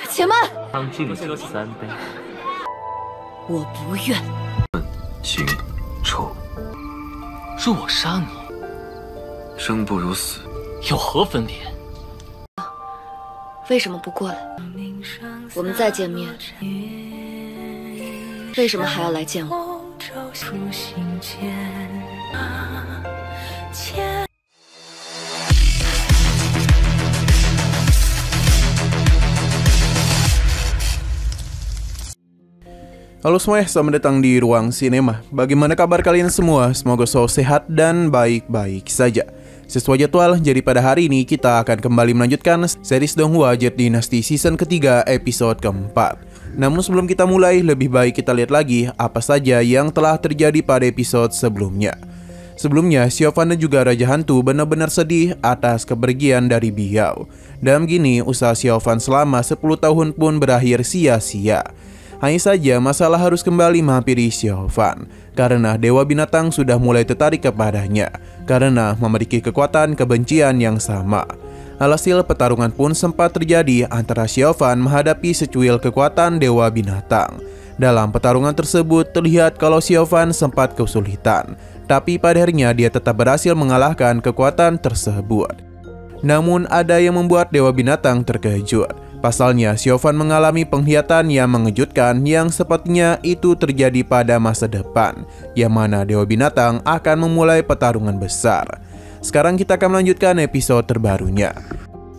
且慢！汤敬子3杯。我不愿。情臭，若我杀你，生不如死，有何分别？为什么不过来？我们再见面，为什么还要来见我？ Halo semuanya, selamat datang di Ruang Sinema. Bagaimana kabar kalian semua? Semoga selalu sehat dan baik-baik saja. Sesuai jadwal, jadi pada hari ini kita akan kembali melanjutkan series Donghua Jet Dynasty season ketiga episode keempat. Namun sebelum kita mulai, lebih baik kita lihat lagi apa saja yang telah terjadi pada episode sebelumnya. Sebelumnya, Xiaofan dan juga Raja Hantu benar-benar sedih atas kepergian dari Biao. Dan begini, usaha Xiaofan selama 10 tahun pun berakhir sia-sia. Hanya saja masalah harus kembali menghampiri Xiaofan karena Dewa Binatang sudah mulai tertarik kepadanya karena memiliki kekuatan kebencian yang sama. Alhasil pertarungan pun sempat terjadi antara Xiaofan menghadapi secuil kekuatan Dewa Binatang. Dalam pertarungan tersebut terlihat kalau Xiaofan sempat kesulitan, tapi pada akhirnya dia tetap berhasil mengalahkan kekuatan tersebut. Namun ada yang membuat Dewa Binatang terkejut. Pasalnya, Xiaofan mengalami penglihatan yang mengejutkan yang sepertinya itu terjadi pada masa depan, yang mana Dewa Binatang akan memulai pertarungan besar. Sekarang kita akan melanjutkan episode terbarunya.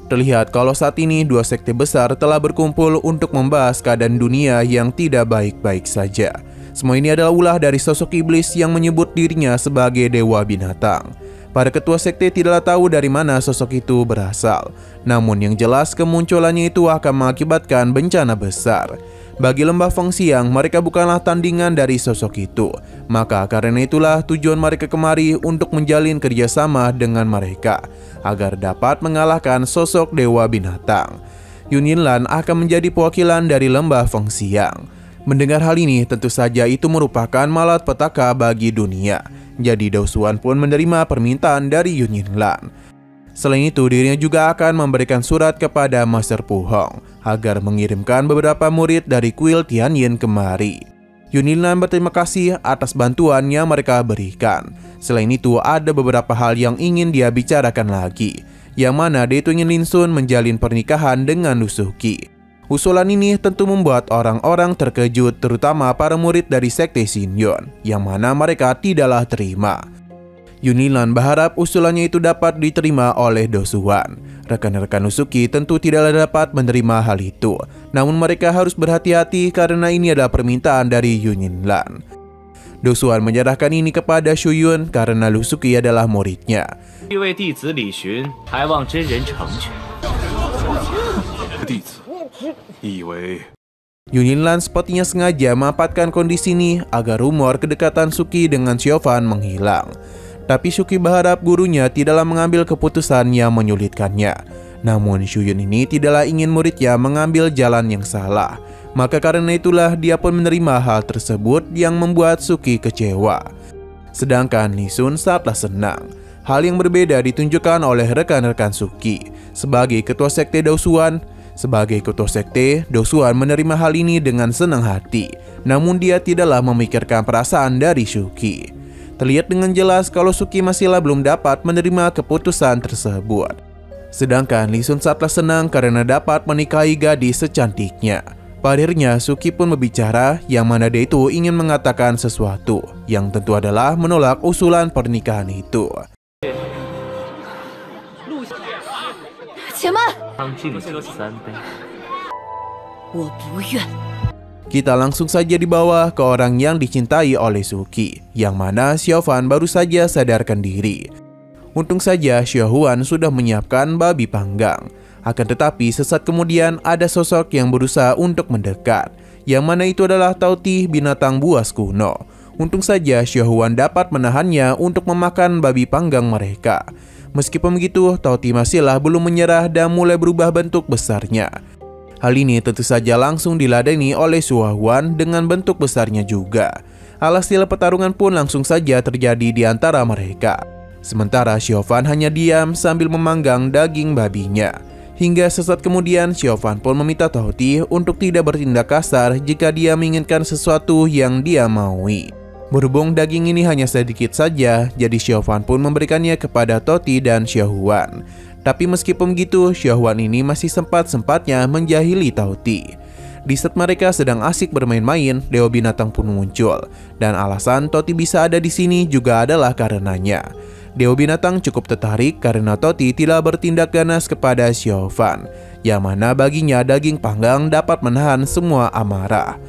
Terlihat kalau saat ini dua sekte besar telah berkumpul untuk membahas keadaan dunia yang tidak baik-baik saja. Semua ini adalah ulah dari sosok iblis yang menyebut dirinya sebagai Dewa Binatang. Para ketua sekte tidaklah tahu dari mana sosok itu berasal. Namun yang jelas kemunculannya itu akan mengakibatkan bencana besar. Bagi lembah Fengxiang, mereka bukanlah tandingan dari sosok itu. Maka karena itulah tujuan mereka kemari untuk menjalin kerjasama dengan mereka agar dapat mengalahkan sosok Dewa Binatang. Yunyinlan akan menjadi perwakilan dari lembah Fengxiang. Mendengar hal ini, tentu saja itu merupakan malapetaka bagi dunia. Jadi Daosuan pun menerima permintaan dari Yunyinlan. Selain itu, dirinya juga akan memberikan surat kepada Master Pu Hong agar mengirimkan beberapa murid dari kuil Tianyin kemari. Yunyinlan berterima kasih atas bantuan yang mereka berikan. Selain itu, ada beberapa hal yang ingin dia bicarakan lagi, yang mana dia itu ingin Lin Sun menjalin pernikahan dengan Lusuki. Usulan ini tentu membuat orang-orang terkejut, terutama para murid dari sekte Xinyon, yang mana mereka tidaklah terima. Yunyinlan berharap usulannya itu dapat diterima oleh Daosuan. Rekan-rekan Lusuki tentu tidaklah dapat menerima hal itu, namun mereka harus berhati-hati karena ini adalah permintaan dari Yunyinlan. Daosuan menyerahkan ini kepada Shuyun karena Lusuki adalah muridnya. Yunyinlan sepertinya sengaja memanfaatkan kondisi ini agar rumor kedekatan Suki dengan Xiaofan menghilang. Tapi Suki berharap gurunya tidaklah mengambil keputusan yang menyulitkannya. Namun Shuyun ini tidaklah ingin muridnya mengambil jalan yang salah. Maka karena itulah dia pun menerima hal tersebut yang membuat Suki kecewa. Sedangkan Lin Sun sangatlah senang. Hal yang berbeda ditunjukkan oleh rekan-rekan Suki. Sebagai ketua sekte Daosuan, Daosuan menerima hal ini dengan senang hati. Namun dia tidaklah memikirkan perasaan dari Suki. Terlihat dengan jelas kalau Suki masihlah belum dapat menerima keputusan tersebut. Sedangkan Lin Sun sangatlah senang karena dapat menikahi gadis secantiknya. Pada akhirnya Suki pun berbicara, yang mana dia itu ingin mengatakan sesuatu, yang tentu adalah menolak usulan pernikahan itu. Kita langsung saja dibawa ke orang yang dicintai oleh Suki, yang mana Xiaofan baru saja sadarkan diri. Untung saja Xiaohuan sudah menyiapkan babi panggang. Akan tetapi sesaat kemudian ada sosok yang berusaha untuk mendekat, yang mana itu adalah Taoti, binatang buas kuno. Untung saja Xiaohuan dapat menahannya untuk memakan babi panggang mereka. Meskipun begitu, Taoti masihlah belum menyerah dan mulai berubah bentuk besarnya. Hal ini tentu saja langsung diladeni oleh Xiaohuan dengan bentuk besarnya juga. Alhasil pertarungan pun langsung saja terjadi di antara mereka. Sementara Xiaofan hanya diam sambil memanggang daging babinya. Hingga sesaat kemudian Xiaofan pun meminta Toti untuk tidak bertindak kasar jika dia menginginkan sesuatu yang dia maui. Berhubung daging ini hanya sedikit saja, jadi Xiaofan pun memberikannya kepada Toti dan Xiaohuan. Tapi meskipun begitu, Xiaohuan ini masih sempat-sempatnya menjahili Toti. Di saat mereka sedang asik bermain-main, Dewa Binatang pun muncul. Dan alasan Toti bisa ada di sini juga adalah karenanya. Dewa Binatang cukup tertarik karena Toti tidak bertindak ganas kepada Xiaofan, yang mana baginya daging panggang dapat menahan semua amarah.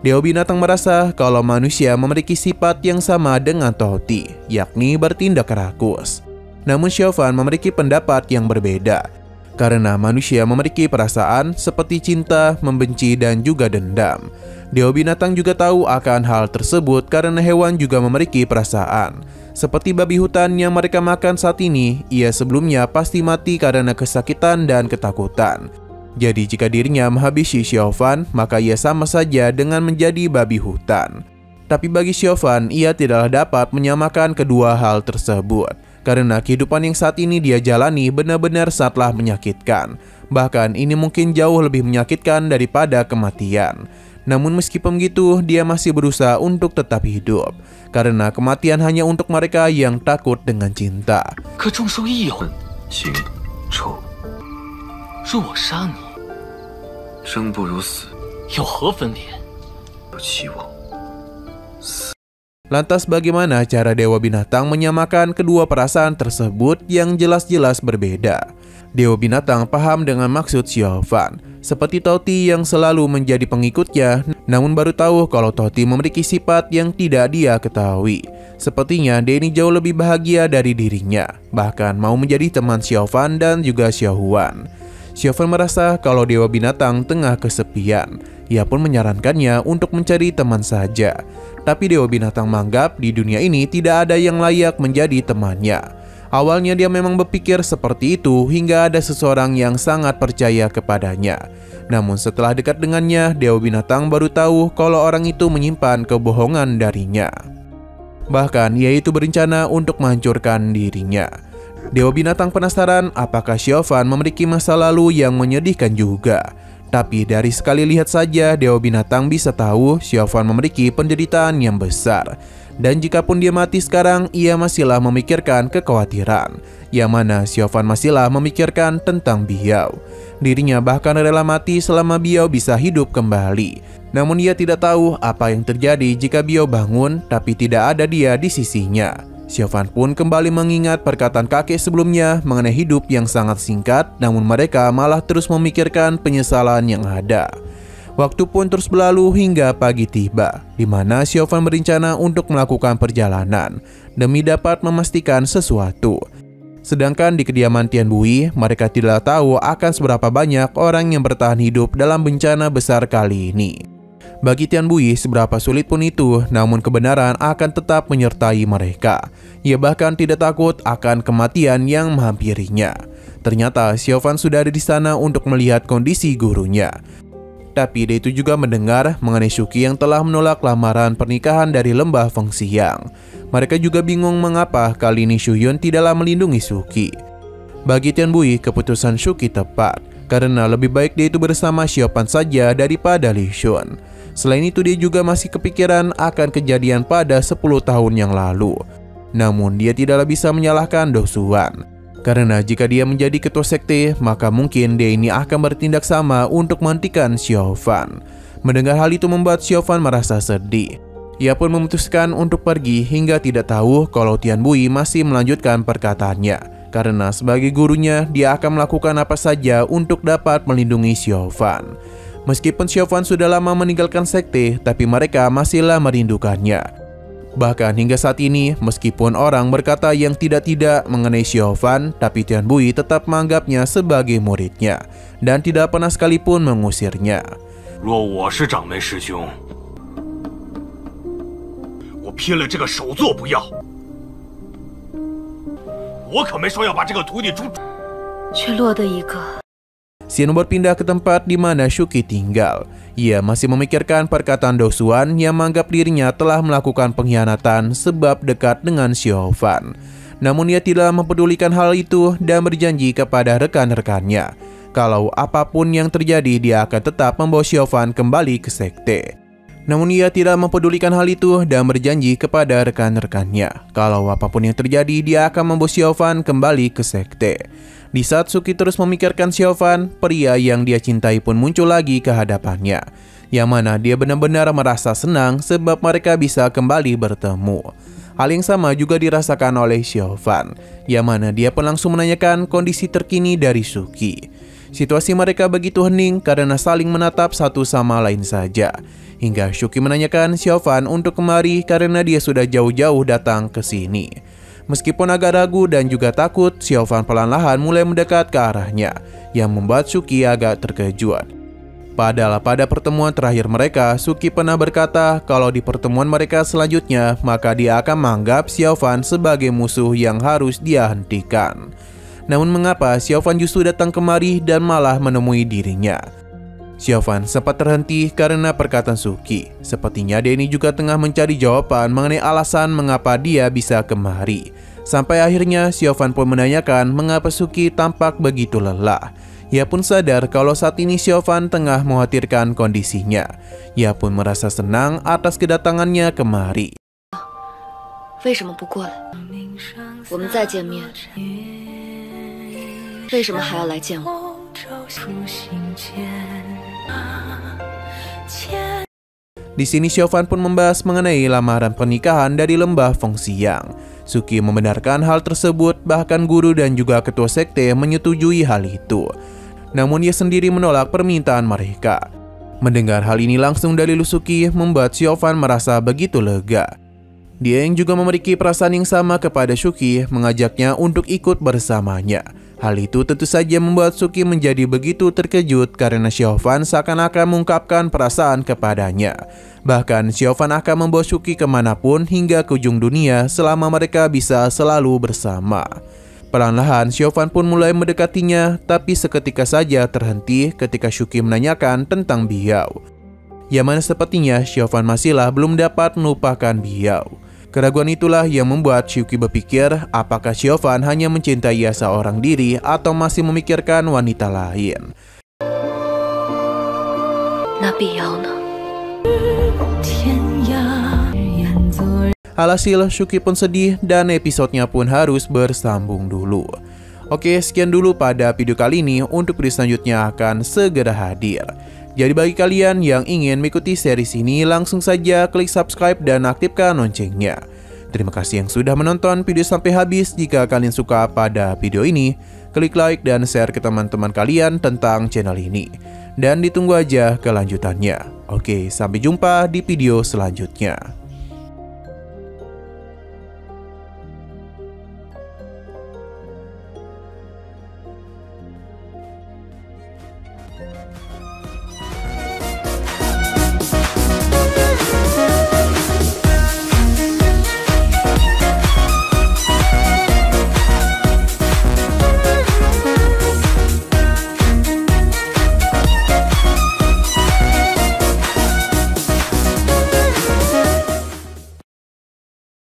Dewa Binatang merasa kalau manusia memiliki sifat yang sama dengan Toti, yakni bertindak rakus. Namun Xiaofan memiliki pendapat yang berbeda, karena manusia memiliki perasaan seperti cinta, membenci, dan juga dendam. Dewa Binatang juga tahu akan hal tersebut karena hewan juga memiliki perasaan. Seperti babi hutan yang mereka makan saat ini, ia sebelumnya pasti mati karena kesakitan dan ketakutan. Jadi jika dirinya menghabisi Xiaofan, maka ia sama saja dengan menjadi babi hutan. Tapi bagi Xiaofan, ia tidaklah dapat menyamakan kedua hal tersebut. Karena kehidupan yang saat ini dia jalani benar-benar sangatlah menyakitkan. Bahkan ini mungkin jauh lebih menyakitkan daripada kematian. Namun meskipun begitu, dia masih berusaha untuk tetap hidup. Karena kematian hanya untuk mereka yang takut dengan cinta. 可众兽亦有，刑臭，若我杀你，生不如死，有何分别？有期望。 Lantas bagaimana cara Dewa Binatang menyamakan kedua perasaan tersebut yang jelas-jelas berbeda? Dewa Binatang paham dengan maksud Xiaofan, seperti Toti yang selalu menjadi pengikutnya, namun baru tahu kalau Toti memiliki sifat yang tidak dia ketahui. Sepertinya dia ini jauh lebih bahagia dari dirinya, bahkan mau menjadi teman Xiaofan dan juga Xiaohuan. Xiaofan merasa kalau Dewa Binatang tengah kesepian. Ia pun menyarankannya untuk mencari teman saja. Tapi Dewa Binatang menganggap di dunia ini tidak ada yang layak menjadi temannya. Awalnya dia memang berpikir seperti itu hingga ada seseorang yang sangat percaya kepadanya. Namun setelah dekat dengannya, Dewa Binatang baru tahu kalau orang itu menyimpan kebohongan darinya. Bahkan ia itu berencana untuk menghancurkan dirinya. Dewa Binatang penasaran apakah Xiaofan memiliki masa lalu yang menyedihkan juga. Tapi dari sekali lihat saja, Dewa Binatang bisa tahu Xiaofan memiliki penderitaan yang besar. Dan jikapun dia mati sekarang, ia masihlah memikirkan kekhawatiran. Yang mana Xiaofan masihlah memikirkan tentang beliau. Dirinya bahkan rela mati selama beliau bisa hidup kembali. Namun ia tidak tahu apa yang terjadi jika beliau bangun, tapi tidak ada dia di sisinya. Xiaofan pun kembali mengingat perkataan kakek sebelumnya mengenai hidup yang sangat singkat, namun mereka malah terus memikirkan penyesalan yang ada. Waktu pun terus berlalu hingga pagi tiba, di mana Xiaofan berencana untuk melakukan perjalanan demi dapat memastikan sesuatu. Sedangkan di kediaman Tian Bui, mereka tidak tahu akan seberapa banyak orang yang bertahan hidup dalam bencana besar kali ini. Bagi Tian Bui, seberapa sulit pun itu, namun kebenaran akan tetap menyertai mereka. Ia bahkan tidak takut akan kematian yang menghampirinya. Ternyata Xiaofan sudah ada di sana untuk melihat kondisi gurunya. Tapi dia itu juga mendengar mengenai Shuqi yang telah menolak lamaran pernikahan dari lembah Fengxiang. Mereka juga bingung mengapa kali ini Shuyun tidaklah melindungi Shuqi. Bagi Tian Bui, keputusan Shuqi tepat, karena lebih baik dia itu bersama Xiaofan saja daripada Li Shun. Selain itu dia juga masih kepikiran akan kejadian pada 10 tahun yang lalu. Namun dia tidaklah bisa menyalahkan Do Xuan. Karena jika dia menjadi ketua sekte, maka mungkin dia ini akan bertindak sama untuk menghentikan Xiaofan. Mendengar hal itu membuat Xiaofan merasa sedih. Ia pun memutuskan untuk pergi hingga tidak tahu kalau Tian Bui masih melanjutkan perkataannya. Karena sebagai gurunya, dia akan melakukan apa saja untuk dapat melindungi Xiaofan. Meskipun Xiaofan sudah lama meninggalkan sekte, tapi mereka masihlah merindukannya. Bahkan hingga saat ini, meskipun orang berkata yang tidak-tidak mengenai Xiaofan, tapi Tian Bui tetap menganggapnya sebagai muridnya, dan tidak pernah sekalipun mengusirnya. 若我是掌门师兄，我拼了这个首座不要，我可没说要把这个徒弟猪，却落得一个 Xian berpindah ke tempat di mana Shuqi tinggal. Ia masih memikirkan perkataan Do Xuan yang menganggap dirinya telah melakukan pengkhianatan sebab dekat dengan Xiaofan. Namun ia tidak mempedulikan hal itu dan berjanji kepada rekan-rekannya kalau apapun yang terjadi dia akan tetap membawa Chauvin kembali ke sekte. Namun ia tidak mempedulikan hal itu dan berjanji kepada rekan-rekannya kalau apapun yang terjadi dia akan membawa Chauvin kembali ke sekte. Di saat Suki terus memikirkan Chauvin, pria yang dia cintai pun muncul lagi ke hadapannya, yang mana dia benar-benar merasa senang sebab mereka bisa kembali bertemu. Hal yang sama juga dirasakan oleh Chauvin, yang mana dia pun langsung menanyakan kondisi terkini dari Suki. Situasi mereka begitu hening karena saling menatap satu sama lain saja, hingga Suki menanyakan Chauvin untuk kemari karena dia sudah jauh-jauh datang ke sini. Meskipun agak ragu dan juga takut, Chauvin perlahan-lahan mulai mendekat ke arahnya, yang membuat Suki agak terkejut. Padahal pada pertemuan terakhir mereka, Suki pernah berkata kalau di pertemuan mereka selanjutnya, maka dia akan menganggap Chauvin sebagai musuh yang harus dia hentikan. Namun mengapa Chauvin justru datang kemari dan malah menemui dirinya? Chauvin sempat terhenti karena perkataan Suki. Sepertinya dia ini juga tengah mencari jawaban mengenai alasan mengapa dia bisa kemari. Sampai akhirnya Chauvin pun menanyakan mengapa Suki tampak begitu lelah. Ia pun sadar kalau saat ini Chauvin tengah mengkhawatirkan kondisinya. Ia pun merasa senang atas kedatangannya kemari. 为什么不过来？我们再见面，为什么还要来见我？ Di sini Chauvin pun membahas mengenai lamaran pernikahan dari Lembah Fengxiang. Suki membenarkan hal tersebut, bahkan guru dan juga ketua sekte menyetujui hal itu. Namun ia sendiri menolak permintaan mereka. Mendengar hal ini langsung dari Suki membuat Chauvin merasa begitu lega. Dia yang juga memiliki perasaan yang sama kepada Suki mengajaknya untuk ikut bersamanya. Hal itu tentu saja membuat Suki menjadi begitu terkejut karena Chauvin seakan-akan mengungkapkan perasaan kepadanya. Bahkan Chauvin akan membawa Suki kemanapun hingga ke ujung dunia selama mereka bisa selalu bersama. Perlahan-lahan Chauvin pun mulai mendekatinya, tapi seketika saja terhenti ketika Suki menanyakan tentang beliau. Yang mana sepertinya Chauvin masihlah belum dapat melupakan beliau. Keraguan itulah yang membuat Suki berpikir apakah Chauvin hanya mencintai ia seorang diri atau masih memikirkan wanita lain. Alhasil Suki pun sedih dan episodenya pun harus bersambung dulu. Oke, sekian dulu pada video kali ini. Untuk video selanjutnya akan segera hadir. Jadi bagi kalian yang ingin mengikuti series ini, langsung saja klik subscribe dan aktifkan loncengnya. Terima kasih yang sudah menonton video sampai habis. Jika kalian suka pada video ini, klik like dan share ke teman-teman kalian tentang channel ini. Dan ditunggu aja kelanjutannya. Oke, sampai jumpa di video selanjutnya.